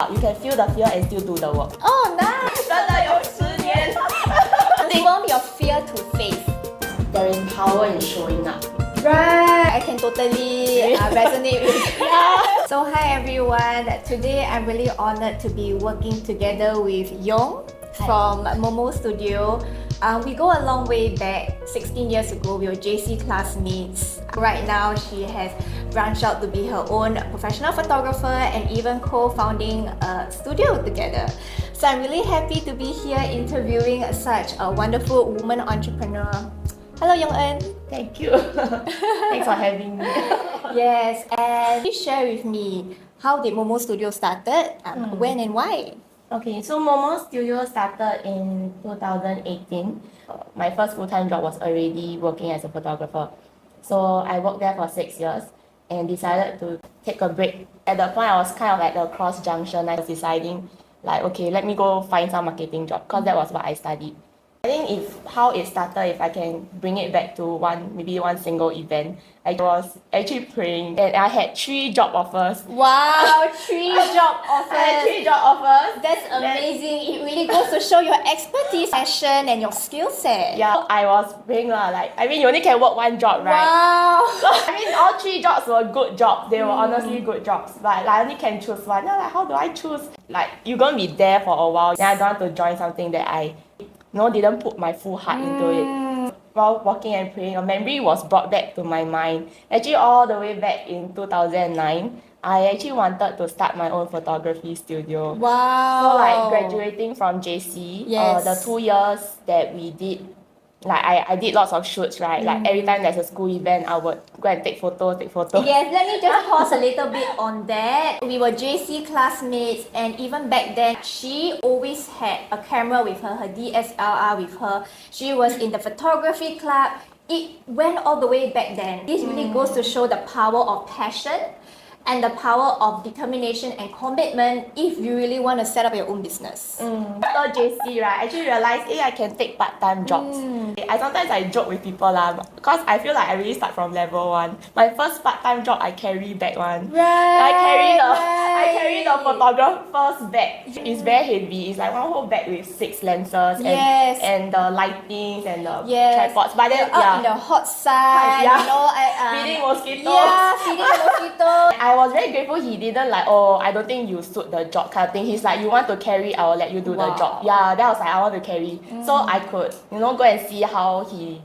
up. You can feel the fear and still do the work. Oh, nice! 真的有10年。 Transform your fear to faith. There is power in showing up. Right, I can totally resonate with you. So hi everyone, today I'm really honored to be working together with Yong from Momo Studio. We go a long way back. 16 years ago, we were JC classmates. Right now, she has branched out to be her own professional photographer and even co-founding a studio together. So I'm really happy to be here interviewing such a wonderful woman entrepreneur. Hello, Yong-en. Thank you. Thanks for having me. Yes, and please share with me how did Momo Studio started, when and why? Okay, so Momo Studio started in 2018. My first full-time job was already working as a photographer. So I worked there for 6 years and decided to take a break. At that point, I was kind of at the cross junction. I was deciding like, okay, let me go find some marketing job because that was what I studied. I think how it started, if I can bring it back to maybe one single event, I was actually praying and I had 3 job offers. Wow, 3 job offers. I had 3 job offers. That's amazing. It really goes to show your expertise, passion, and your skill set. Yeah, I was praying you only can work 1 job, right? Wow. So, all 3 jobs were good jobs. They were honestly good jobs. But I only can choose one. Then how do I choose? You're gonna be there for a while. Then I don't want to join something that I didn't put my full heart into it. While walking and praying, a memory was brought back to my mind. Actually, all the way back in 2009, I actually wanted to start my own photography studio. Wow. So graduating from JC, Yes. the 2 years that we did, I did lots of shoots, right? Every time there's a school event, I would go and take photos. Yes, let me just pause a little bit on that. We were JC classmates, and even back then, she always had a camera with her DSLR with her. She was in the photography club. It went all the way back then. This really goes to show the power of passion and the power of determination and commitment if you really want to set up your own business. After JC, right, I actually realized, I can take part-time jobs. Sometimes I joke with people because I feel like I really start from level 1. My first part-time job, I carry bag one. Right. I carry the photographer's bag. It's very heavy. It's like one whole bag with 6 lenses and the lightings and the tripods. But then out in the hot sun, feeding mosquitoes. Yeah, feeding mosquitoes. I was very grateful he didn't I don't think you suit the job kind of thing. He's like, you want to carry, I will let you do the job. Yeah, that was I want to carry. So I could, go and see how he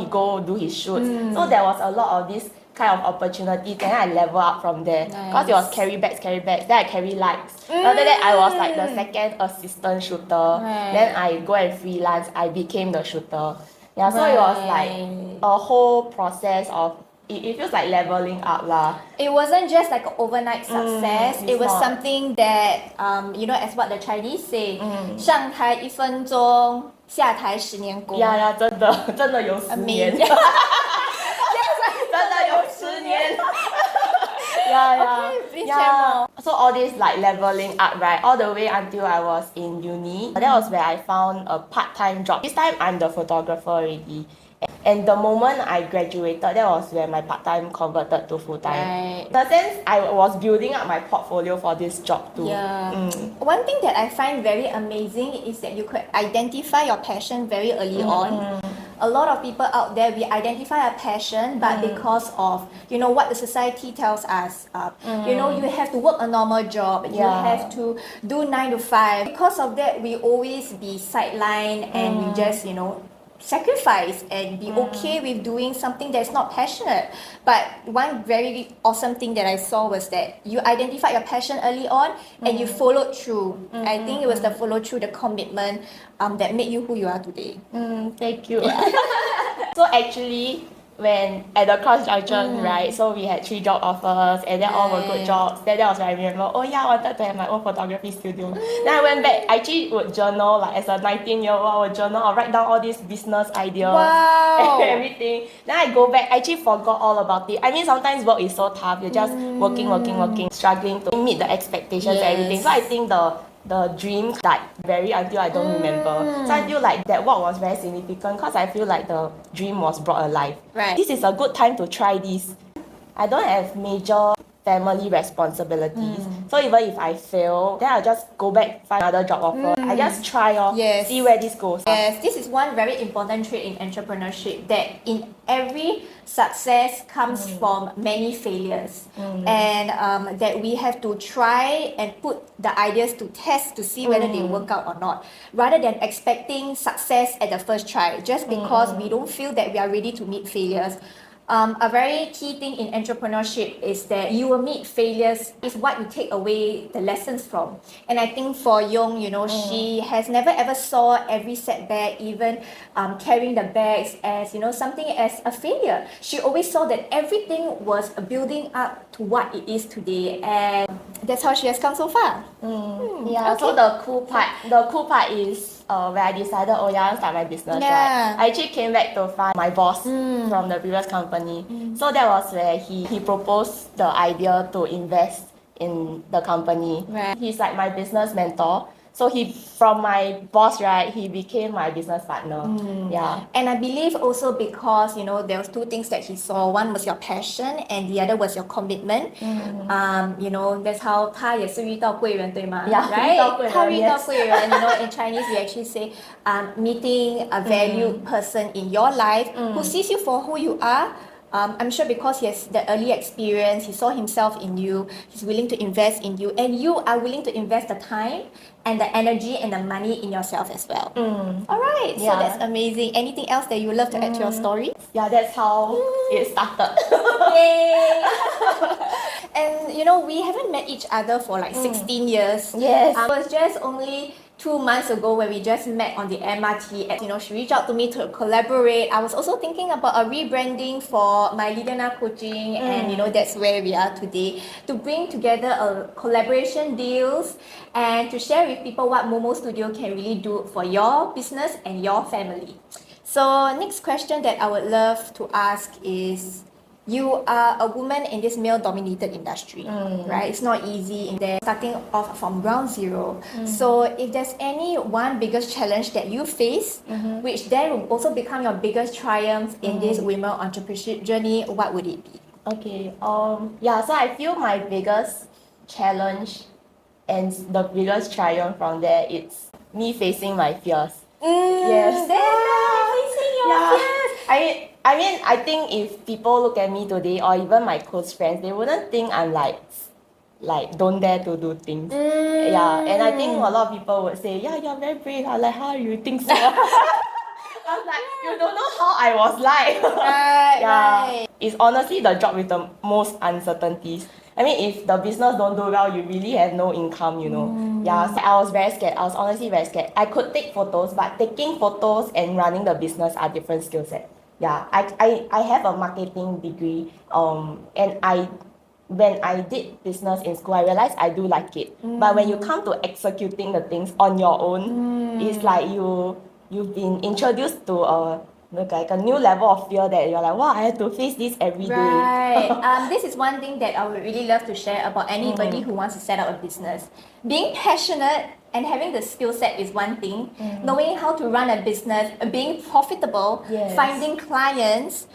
go do his shoots. So there was a lot of this kind of opportunities, and I level up from there. Because it was carry bags, then I carry lights. After that, I was like the second assistant shooter. Then I go and freelance, I became the shooter. Yeah, so it was like a whole process of it feels like leveling up lah. It wasn't just like an overnight success. It was something that, as what the Chinese say, 上台1分钟，下台10年功。Yeah, 真的有10年。真的有10年。Yeah. So all this leveling up, right, all the way until I was in uni. That was where I found a part-time job. This time I'm the photographer already. And the moment I graduated, that was when my part-time converted to full-time. Right. In a sense, I was building up my portfolio for this job too. Yeah. One thing that I find very amazing is that you could identify your passion very early on. A lot of people out there, we identify a passion, but because of, what the society tells us, you have to work a normal job, you have to do 9 to 5. Because of that, we always be sidelined and we just, sacrifice and be okay with doing something that's not passionate. But one very awesome thing that I saw was that you identified your passion early on and you followed through. I think it was the follow through, the commitment that made you who you are today. Thank you. So actually, when at the cross junction, right, so we had 3 job offers and then all were good jobs. Then that was when I remember, I wanted to have my own photography studio. Then I went back, I actually would journal, as a 19-year-old, I would journal, I'll write down all these business ideas and everything. Then I go back, I actually forgot all about it. I mean, sometimes work is so tough, you're just working, struggling to meet the expectations and everything. So I think the dreams died very until I don't remember. So I feel like that walk was very significant because I feel like the dream was brought alive. Right. This is a good time to try this. I don't have major family responsibilities. So even if I fail, then I just go back, find another job offer. I just try Yes. see where this goes. Yes, this is one very important trait in entrepreneurship, that in every success comes from many failures, and that we have to try and put the ideas to test to see whether they work out or not, rather than expecting success at the first try just because we don't feel that we are ready to meet failures. A very key thing in entrepreneurship is that you will meet failures is what you take away the lessons from. And I think for Yong, she has never ever saw every setback, even carrying the bags, as something as a failure. She always saw that everything was building up to what it is today, and that's how she has come so far. Yeah, so the cool part is when I decided, I want to start my business, Yeah. right? I actually came back to find my boss from the previous company. So that was where he proposed the idea to invest in the company. Right. He's like my business mentor. So from my boss, right, he became my business partner. Yeah. And I believe also because there was two things that he saw. One was your passion, and the other was your commitment. That's how 他也是遇到贵人，对吗？ Yeah, right? 遇到贵人，他遇到 yes. 贵人。In Chinese we actually say, meeting a valued person in your life who sees you for who you are. I'm sure because he has the early experience, he saw himself in you, he's willing to invest in you, and you are willing to invest the time and the energy and the money in yourself as well. Alright, so Yeah. that's amazing. Anything else that you would love to add to your story? Yeah, that's how it started. Yay! And we haven't met each other for like 16 years. Yes. It was just only 2 months ago when we just met on the MRT. She reached out to me to collaborate. I was also thinking about a rebranding for my Lydia Nah Coaching, and that's where we are today, to bring together a collaboration deals and to share with people what Momo Studio can really do for your business and your family. So next question that I would love to ask is, you are a woman in this male-dominated industry, right? It's not easy in there, starting off from ground zero. So if there's any one biggest challenge that you face, which then will also become your biggest triumph in this women entrepreneurship journey, what would it be? Okay. So I feel my biggest challenge and the biggest triumph from there, it's me facing my fears. Yes. Facing your fears. I think if people look at me today, or even my close friends, they wouldn't think I'm like don't dare to do things. Yeah, and I think a lot of people would say, yeah, you're very brave. I'm like, how do you think so? I was like, you don't know how I was like. Right. It's honestly the job with the most uncertainties. I mean, if the business don't do well, you really have no income, Yeah, so I was very scared. I was honestly very scared. I could take photos, but taking photos and running the business are different skill set. Yeah, I have a marketing degree, and when I did business in school, I realized I do like it. But when you come to executing the things on your own, it's like you've been introduced to like a new level of fear that you're like, wow, I have to face this every day. Right. This is one thing that I would really love to share about anybody who wants to set up a business. Being passionate and having the skill set is one thing. Knowing how to run a business, being profitable, Yes. finding clients,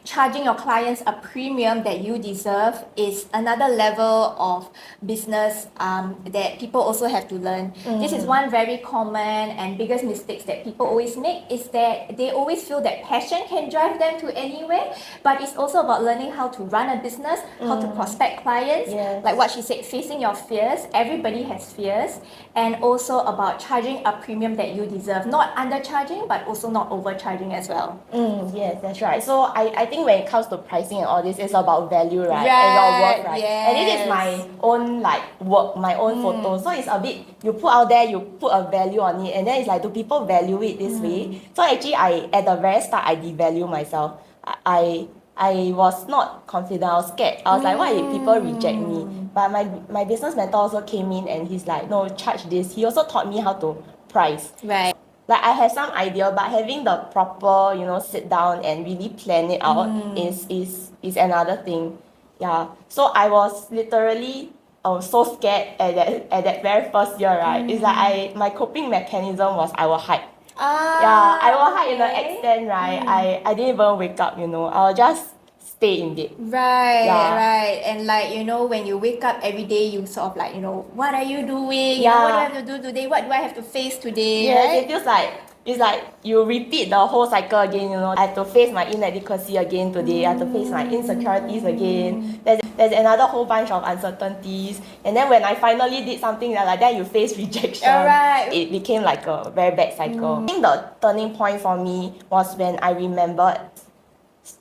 charging your clients a premium that you deserve is another level of business that people also have to learn. This is one very common and biggest mistakes that people always make, is that they always feel that passion can drive them to anywhere, but it's also about learning how to run a business, how to prospect clients, Yes. like what she said, facing your fears. Everybody has fears. And also about charging a premium that you deserve, not undercharging but also not overcharging as well. Yes, that's right. So I think when it comes to pricing and all this, it's about value, right? And Right, your worth, right? yes. And this is my own work, my own photo. So it's a bit, you put out there, you put a value on it, and then it's like, do people value it this way? So actually, at the very start, I devalue myself. I was not confident. I was scared. I was like, why did people reject me? But my business mentor also came in and he's like, no, charge this. He also taught me how to price. Right. Like I have some idea, but having the proper, sit down and really plan it out is another thing. Yeah. So I was literally so scared at that very first year, right? It's like my coping mechanism was I will hide. I will hide in the extent, right? I didn't even wake up, I will just stay in bed. Right, Yeah. right. And like, you know, when you wake up every day, you sort of like, you know, what are you doing? You know, what do I Yeah. have to do today? What do I have to face today? Yes, Right? it feels like it's like you repeat the whole cycle again, you know. I have to face my inadequacy again today. I have to face my insecurities again. There's another whole bunch of uncertainties. And then when I finally did something like that, you face rejection. Alright. It became like a very bad cycle. I think the turning point for me was when I remembered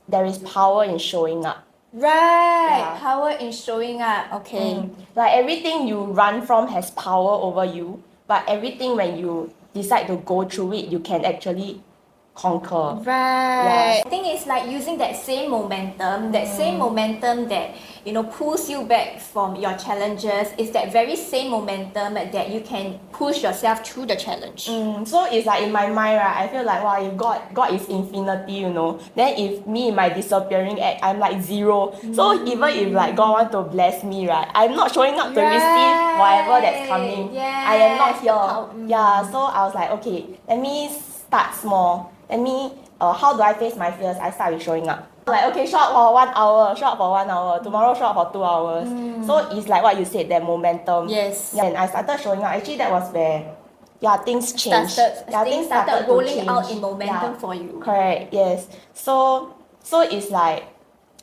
there is power in showing up. Right. Yeah. Power in showing up. Okay. Like everything you run from has power over you, but everything when you decide to go through it, you can actually conquer. Right. Yeah. I think it's like using that same momentum that, you know, pulls you back from your challenges. It's that very same momentum that you can push yourself through the challenge. So it's like in my mind, right, I feel like, wow, if God is infinity, you know, then if me in my disappearing act, I'm like zero. So even if like God want to bless me, right, I'm not showing up to receive whatever that's coming. Yes, I am not the here. power. Yeah, so I was like, okay, let me start small. How do I face my fears? I start with showing up. Like, okay, show up for 1 hour, tomorrow show up for 2 hours. So it's like what you said, that momentum. Yes. Yeah, and I started showing up. Actually, that was where things changed. Things started to rolling out change. in momentum Yeah, for you. correct, yes. So it's like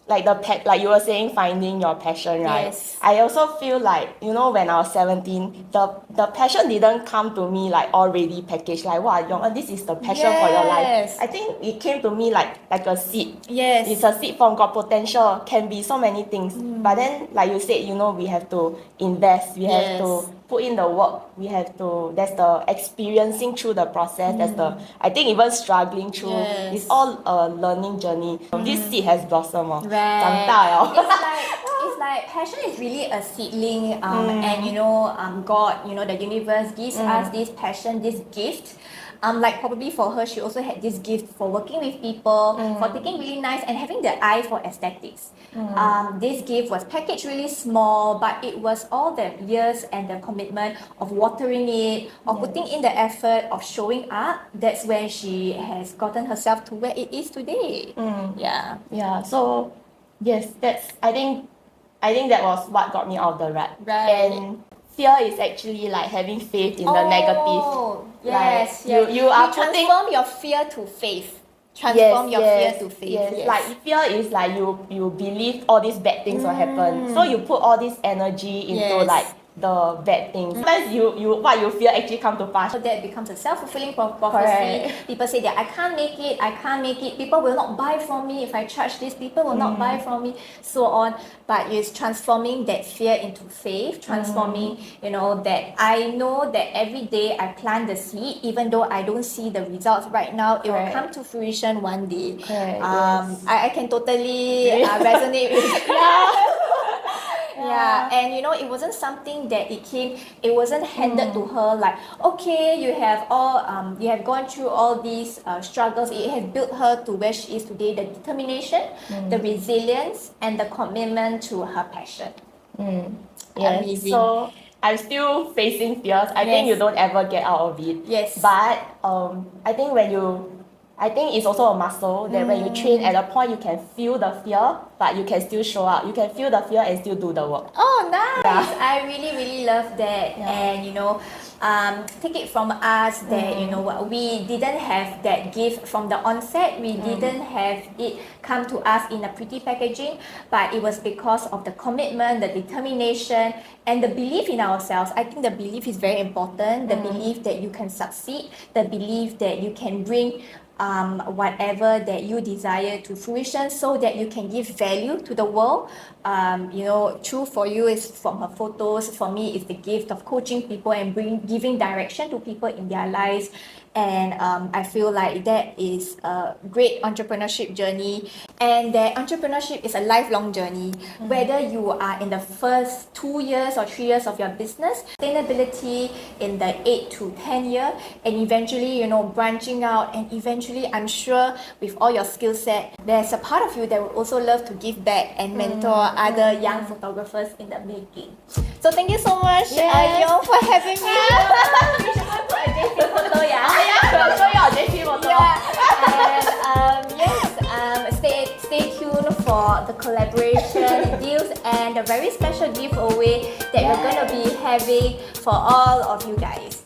like you were saying, finding your passion, right? Yes. I also feel like, you know, when I was 17, the passion didn't come to me like already packaged, like, wow, Yong, this is the passion for your life. Yes. I think it came to me like a seed. Yes. It's a seed from God potential, can be so many things. But then, like you said, you know, we have to invest, we have to put in the work, there's the experiencing through the process, there's the, I think even struggling through, Yes. it's all a learning journey. This seed has blossomed. Right. 长大了。 It's like passion is really a seedling, and you know, God, you know, the universe gives us this passion, this gift. Like probably for her, she also had this gift for working with people, for taking really nice and having the eye for aesthetics. This gift was packaged really small, but it was all the years and the commitment of watering it, of putting in the effort, of showing up. That's where she has gotten herself to where it is today. Yeah. Yeah, so yes, I think that was what got me out of the rut. Right. And fear is actually like having faith in the negative. Yes, Like, yes. you are putting transform your fear to faith. Transform your fear to faith. Yes. Like fear is like you believe all these bad things will happen. So you put all this energy into like the bad things. Sometimes what you fear actually come to pass. So that becomes a self-fulfilling prophecy. Correct. People say that I can't make it. People will not buy from me if I charge this. People will not buy from me, so on. But it's transforming that fear into faith, transforming, you know, that I know that every day I plant the seed, even though I don't see the results right now, it will come to fruition one day. Correct, yes. I can totally resonate with Yeah, and you know, it wasn't something that it wasn't handed to her like, okay, you have gone through all these struggles. It has built her to where she is today. The determination, the resilience, and the commitment to her passion. Yes. Amazing. So I'm still facing fears. I think you don't ever get out of it. Yes. But I think it's also a muscle that when you train at a point, you can feel the fear, but you can still show up. You can feel the fear and still do the work. Oh, nice! Yeah. I really, really love that. And you know, take it from us that you know we didn't have that gift from the onset. We didn't have it come to us in a pretty packaging, but it was because of the commitment, the determination, and the belief in ourselves. I think the belief is very important. The belief that you can succeed, the belief that you can bring whatever that you desire to fruition, so that you can give value to the world. You know, true for you is from her photos. For me, it's the gift of coaching people and giving direction to people in their lives. And I feel like that is a great entrepreneurship journey, and that entrepreneurship is a lifelong journey. Whether you are in the first 2 years or 3 years of your business, sustainability in the 8 to 10 year, and eventually, you know, branching out, and eventually, I'm sure with all your skill set, there's a part of you that would also love to give back and mentor other young photographers in the making. So thank you so much, Yong, for having me. We should go to a JC photo, yeah. I'll show you our JC photo. And stay tuned for for the collaboration deals and a very special giveaway that we're gonna be having for all of you guys.